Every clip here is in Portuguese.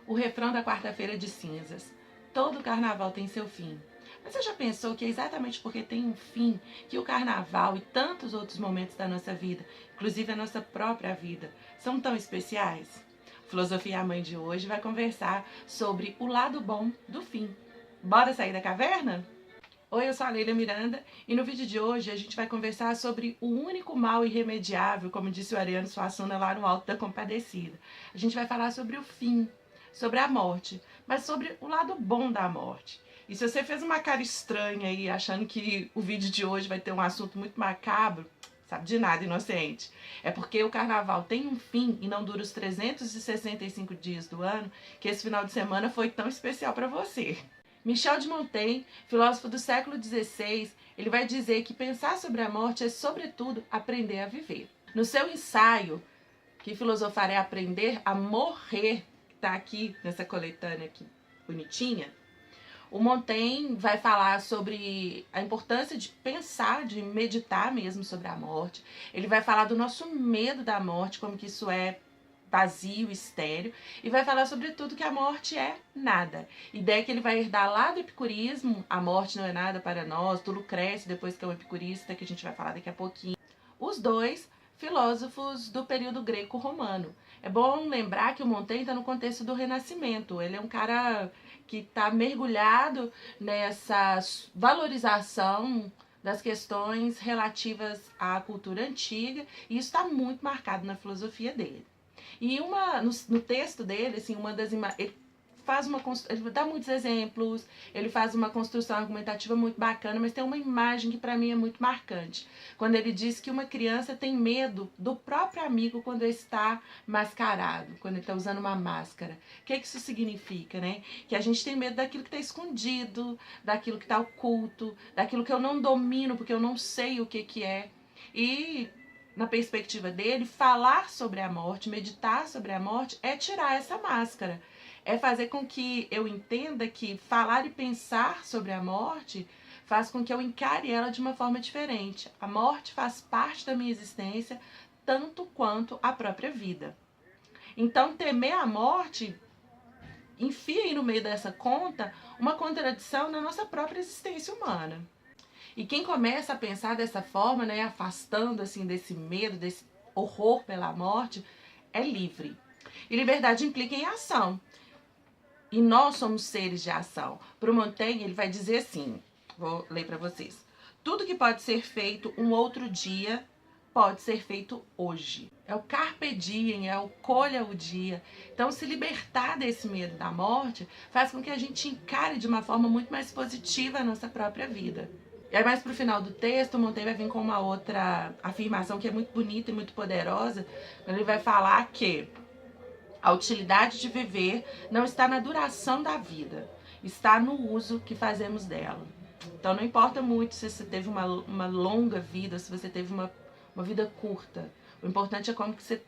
O refrão da quarta-feira de cinzas. Todo carnaval tem seu fim. Mas você já pensou que é exatamente porque tem um fim que o carnaval e tantos outros momentos da nossa vida, inclusive a nossa própria vida, são tão especiais? Filosofia Mãe de hoje vai conversar sobre o lado bom do fim. Bora sair da caverna? Oi, eu sou a Leila Miranda e no vídeo de hoje a gente vai conversar sobre o único mal irremediável, como disse o Ariano Suassuna lá no Alto da Compadecida. A gente vai falar sobre o fim, sobre a morte, mas sobre o lado bom da morte. E se você fez uma cara estranha aí, achando que o vídeo de hoje vai ter um assunto muito macabro, sabe de nada, inocente. É porque o carnaval tem um fim e não dura os 365 dias do ano, que esse final de semana foi tão especial para você. Michel de Montaigne, filósofo do século XVI, ele vai dizer que pensar sobre a morte é, sobretudo, aprender a viver. No seu ensaio, Que Filosofar é Aprender a Morrer, que está aqui nessa coletânea aqui, bonitinha, o Montaigne vai falar sobre a importância de pensar, de meditar mesmo sobre a morte. Ele vai falar do nosso medo da morte, como que isso é vazio, estéril, e vai falar sobre tudo que a morte é nada. Ideia que ele vai herdar lá do epicurismo, a morte não é nada para nós, do Lucrécio, depois que é um epicurista, que a gente vai falar daqui a pouquinho. Os dois filósofos do período greco-romano. É bom lembrar que o Montaigne está no contexto do Renascimento. Ele é um cara que está mergulhado nessa valorização das questões relativas à cultura antiga, e isso está muito marcado na filosofia dele. E no texto dele, assim, ele ele dá muitos exemplos, ele faz uma construção argumentativa muito bacana, mas tem uma imagem que para mim é muito marcante. Quando ele diz que uma criança tem medo do próprio amigo quando ele está mascarado, quando ele está usando uma máscara. O que isso significa, né? Que a gente tem medo daquilo que está escondido, daquilo que está oculto, daquilo que eu não domino porque eu não sei o que é. E na perspectiva dele, falar sobre a morte, meditar sobre a morte, é tirar essa máscara. É fazer com que eu entenda que falar e pensar sobre a morte faz com que eu encare ela de uma forma diferente. A morte faz parte da minha existência tanto quanto a própria vida. Então, temer a morte enfia aí no meio dessa conta uma contradição na nossa própria existência humana. E quem começa a pensar dessa forma, né, afastando assim desse medo, desse horror pela morte, é livre. E liberdade implica em ação. E nós somos seres de ação. Para o Montaigne, ele vai dizer assim, vou ler para vocês. Tudo que pode ser feito um outro dia, pode ser feito hoje. É o carpe diem, é o colha o dia. Então, se libertar desse medo da morte faz com que a gente encare de uma forma muito mais positiva a nossa própria vida. E aí, mais pro final do texto, o Montaigne vai vir com uma outra afirmação que é muito bonita e muito poderosa. Ele vai falar que a utilidade de viver não está na duração da vida, está no uso que fazemos dela. Então não importa muito se você teve uma longa vida, se você teve uma vida curta. O importante é como que você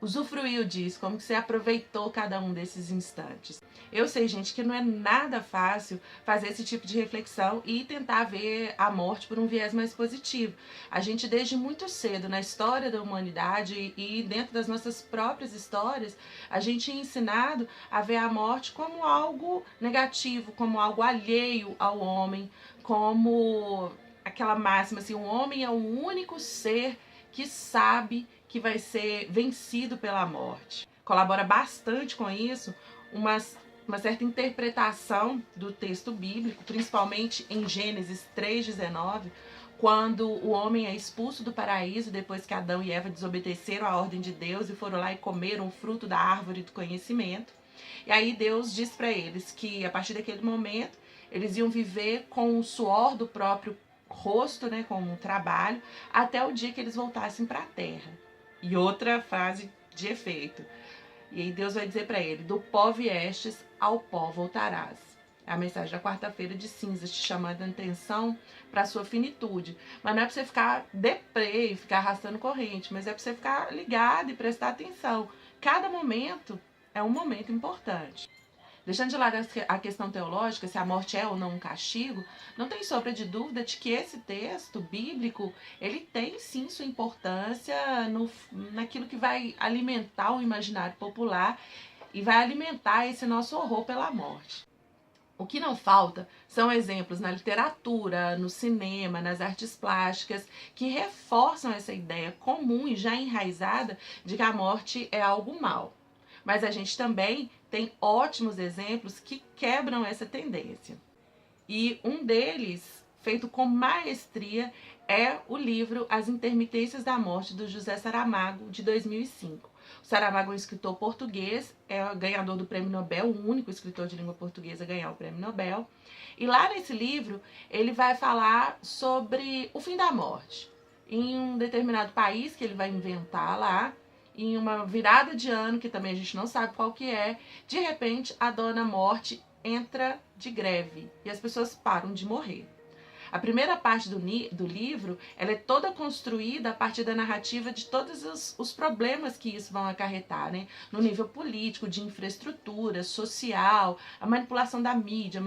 usufruiu disso, como que você aproveitou cada um desses instantes. Eu sei, gente, que não é nada fácil fazer esse tipo de reflexão e tentar ver a morte por um viés mais positivo. A gente, desde muito cedo, na história da humanidade e dentro das nossas próprias histórias, a gente é ensinado a ver a morte como algo negativo, como algo alheio ao homem, como aquela máxima, assim, o homem é o único ser que sabe que vai ser vencido pela morte. Colabora bastante com isso uma certa interpretação do texto bíblico, principalmente em Gênesis 3,19, quando o homem é expulso do paraíso depois que Adão e Eva desobedeceram à ordem de Deus e foram lá e comeram o fruto da árvore do conhecimento. E aí Deus diz para eles que a partir daquele momento eles iam viver com o suor do próprio rosto, né, como um trabalho, até o dia que eles voltassem para a terra. E outra frase de efeito. E aí Deus vai dizer para ele: do pó viestes, ao pó voltarás. É a mensagem da quarta-feira de cinzas, te chamando a atenção para a sua finitude. Mas não é para você ficar deprê e ficar arrastando corrente, mas é para você ficar ligado e prestar atenção. Cada momento é um momento importante. Deixando de lado a questão teológica, se a morte é ou não um castigo, não tem sombra de dúvida de que esse texto bíblico, ele tem sim sua importância naquilo que vai alimentar o imaginário popular e vai alimentar esse nosso horror pela morte. O que não falta são exemplos na literatura, no cinema, nas artes plásticas, que reforçam essa ideia comum e já enraizada de que a morte é algo mau. Mas a gente também tem ótimos exemplos que quebram essa tendência. E um deles, feito com maestria, é o livro As Intermitências da Morte, do José Saramago, de 2005. O Saramago é um escritor português, é ganhador do Prêmio Nobel, o único escritor de língua portuguesa a ganhar o Prêmio Nobel. E lá nesse livro, ele vai falar sobre o fim da morte. Em um determinado país que ele vai inventar lá, em uma virada de ano, que também a gente não sabe qual que é, de repente a Dona Morte entra de greve e as pessoas param de morrer. A primeira parte do livro, ela é toda construída a partir da narrativa de todos os problemas que isso vão acarretar, né? No nível político, de infraestrutura, social, a manipulação da mídia,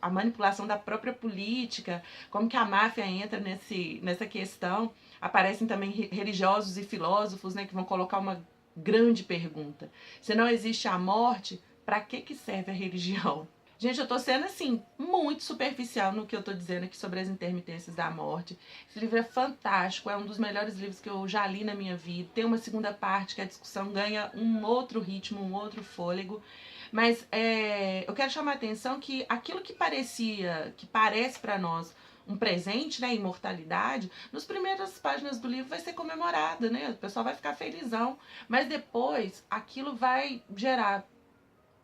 a manipulação da própria política, como que a máfia entra nessa questão. Aparecem também religiosos e filósofos, né, que vão colocar uma grande pergunta. Se não existe a morte, para que serve a religião? Gente, eu tô sendo, assim, muito superficial no que eu tô dizendo aqui sobre as intermitências da morte. Esse livro é fantástico, é um dos melhores livros que eu já li na minha vida. Tem uma segunda parte que a discussão ganha um outro ritmo, um outro fôlego. Mas eu quero chamar a atenção que aquilo que parece para nós um presente, né, imortalidade, nas primeiras páginas do livro vai ser comemorado, né? O pessoal vai ficar felizão. Mas depois, aquilo vai gerar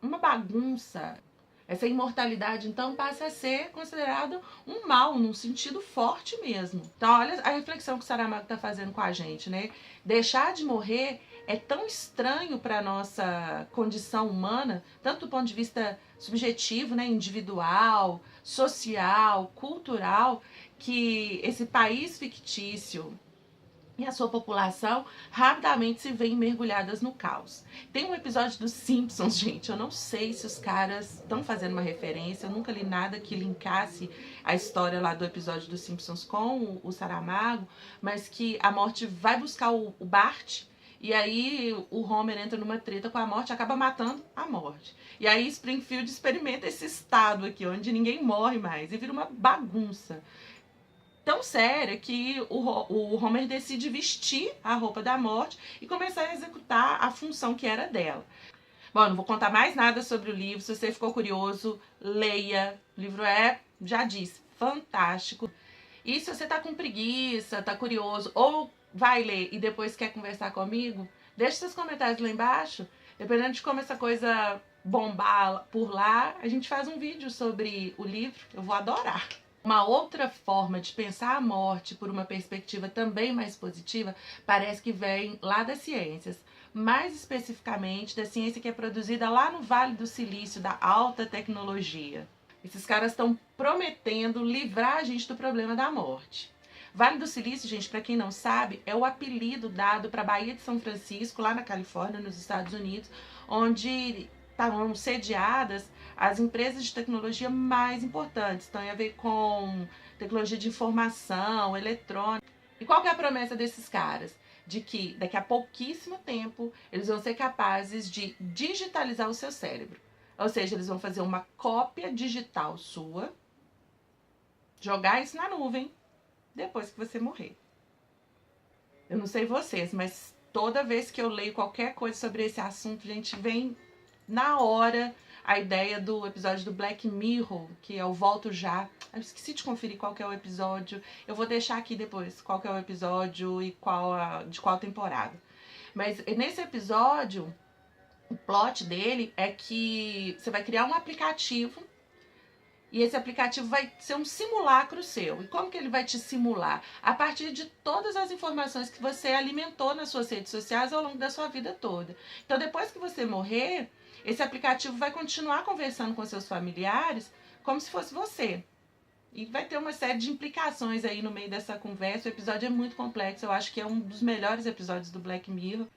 uma bagunça. Essa imortalidade, então, passa a ser considerado um mal, num sentido forte mesmo. Então, olha a reflexão que o Saramago está fazendo com a gente, né? Deixar de morrer é tão estranho para a nossa condição humana, tanto do ponto de vista subjetivo, né, individual, social, cultural, que esse país fictício e a sua população rapidamente se veem mergulhadas no caos. Tem um episódio dos Simpsons, gente, eu não sei se os caras estão fazendo uma referência, eu nunca li nada que linkasse a história lá do episódio dos Simpsons com o Saramago, mas que a morte vai buscar o Bart, e aí o Homer entra numa treta com a morte e acaba matando a morte. E aí Springfield experimenta esse estado aqui, onde ninguém morre mais, e vira uma bagunça tão séria que o Homer decide vestir a roupa da morte e começar a executar a função que era dela. Bom, não vou contar mais nada sobre o livro. Se você ficou curioso, leia. O livro já disse, fantástico. E se você tá com preguiça, tá curioso, ou vai ler e depois quer conversar comigo, deixe seus comentários lá embaixo. Dependendo de como essa coisa bombar por lá, a gente faz um vídeo sobre o livro. Eu vou adorar. Uma outra forma de pensar a morte por uma perspectiva também mais positiva parece que vem lá das ciências, mais especificamente da ciência que é produzida lá no Vale do Silício, da alta tecnologia. Esses caras estão prometendo livrar a gente do problema da morte. Vale do Silício, gente, para quem não sabe, é o apelido dado para a Baía de São Francisco, lá na Califórnia, nos Estados Unidos, onde estavam sediadas as empresas de tecnologia mais importantes. Tem a ver com tecnologia de informação, eletrônica. E qual que é a promessa desses caras? De que daqui a pouquíssimo tempo eles vão ser capazes de digitalizar o seu cérebro. Ou seja, eles vão fazer uma cópia digital sua, jogar isso na nuvem, depois que você morrer. Eu não sei vocês, mas toda vez que eu leio qualquer coisa sobre esse assunto, a gente vem na hora a ideia do episódio do Black Mirror, que é o Volto Já. Eu esqueci de conferir qual que é o episódio. Eu vou deixar aqui depois qual que é o episódio e de qual temporada. Mas nesse episódio, o plot dele é que você vai criar um aplicativo e esse aplicativo vai ser um simulacro seu. E como que ele vai te simular? A partir de todas as informações que você alimentou nas suas redes sociais ao longo da sua vida toda. Então, depois que você morrer, esse aplicativo vai continuar conversando com seus familiares como se fosse você. E vai ter uma série de implicações aí no meio dessa conversa. O episódio é muito complexo. Eu acho que é um dos melhores episódios do Black Mirror.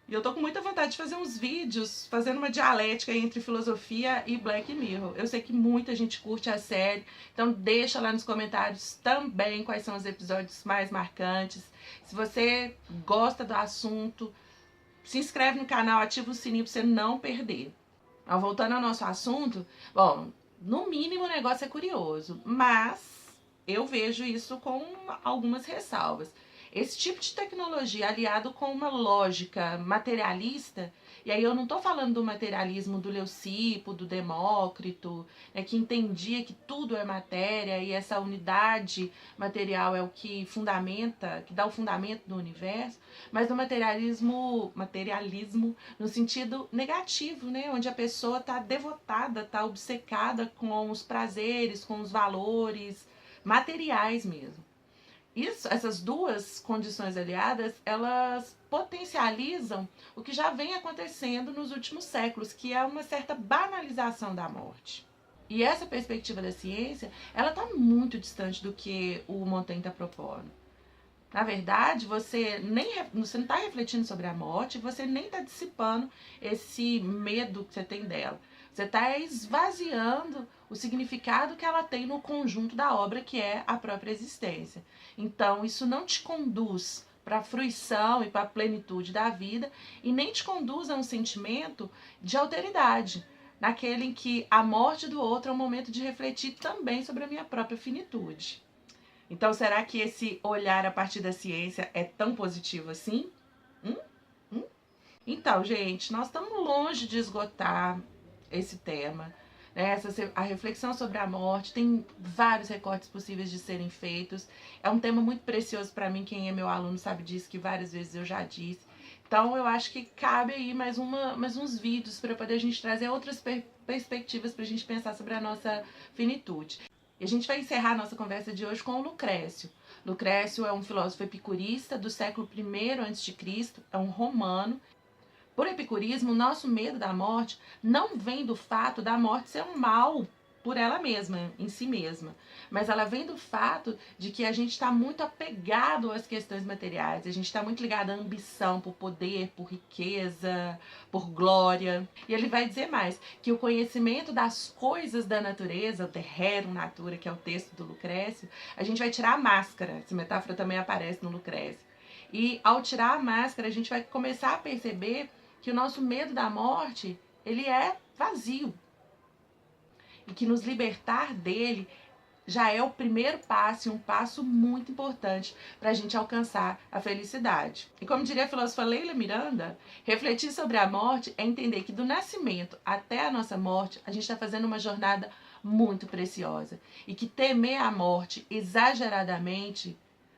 E eu tô com muita vontade de fazer uns vídeos fazendo uma dialética entre filosofia e Black Mirror. Eu sei que muita gente curte a série, então deixa lá nos comentários também quais são os episódios mais marcantes. Se você gosta do assunto, Se inscreve no canal, ativa o sininho pra você não perder. Então, voltando ao nosso assunto, bom, no mínimo o negócio é curioso, mas eu vejo isso com algumas ressalvas. Esse tipo de tecnologia aliado com uma lógica materialista, e aí eu não estou falando do materialismo do Leucipo, do Demócrito, né, que entendia que tudo é matéria e essa unidade material é o que fundamenta, que dá o fundamento do universo, mas do materialismo no sentido negativo, né, onde a pessoa está devotada, está obcecada com os prazeres, com os valores materiais mesmo. Isso, essas duas condições aliadas, elas potencializam o que já vem acontecendo nos últimos séculos, que é uma certa banalização da morte. E essa perspectiva da ciência, ela está muito distante do que o Montaigne está propondo. Na verdade, você não está refletindo sobre a morte, você nem está dissipando esse medo que você tem dela. Você está esvaziando o significado que ela tem no conjunto da obra, que é a própria existência. Então, isso não te conduz para a fruição e para a plenitude da vida e nem te conduz a um sentimento de alteridade, naquele em que a morte do outro é um momento de refletir também sobre a minha própria finitude. Então, será que esse olhar a partir da ciência é tão positivo assim? Hum? Hum? Então, gente, nós estamos longe de esgotar esse tema. Né? A reflexão sobre a morte tem vários recortes possíveis de serem feitos. É um tema muito precioso para mim. Quem é meu aluno sabe disso, que várias vezes eu já disse. Então, eu acho que cabe aí mais uns vídeos para poder a gente trazer outras perspectivas para a gente pensar sobre a nossa finitude. E a gente vai encerrar a nossa conversa de hoje com o Lucrécio. Lucrécio é um filósofo epicurista do século I a.C., é um romano. Por epicurismo, o nosso medo da morte não vem do fato da morte ser um mal por ela mesma, em si mesma, mas ela vem do fato de que a gente está muito apegado às questões materiais, a gente está muito ligado à ambição por poder, por riqueza, por glória. E ele vai dizer mais, que o conhecimento das coisas da natureza, o terrerum natura, que é o texto do Lucrécio, a gente vai tirar a máscara, essa metáfora também aparece no Lucrécio. E ao tirar a máscara, a gente vai começar a perceber que o nosso medo da morte, ele é vazio. E que nos libertar dele já é o primeiro passo, e um passo muito importante para a gente alcançar a felicidade. E como diria a filósofa Leila Miranda, refletir sobre a morte é entender que do nascimento até a nossa morte, a gente está fazendo uma jornada muito preciosa. E que temer a morte exageradamente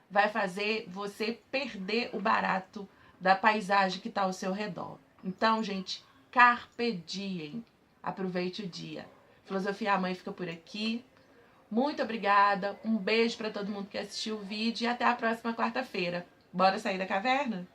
vai fazer você perder o barato da paisagem que está ao seu redor. Então, gente, carpe diem. Aproveite o dia. Filosofia à Mãe fica por aqui. Muito obrigada. Um beijo para todo mundo que assistiu o vídeo e até a próxima quarta-feira. Bora sair da caverna?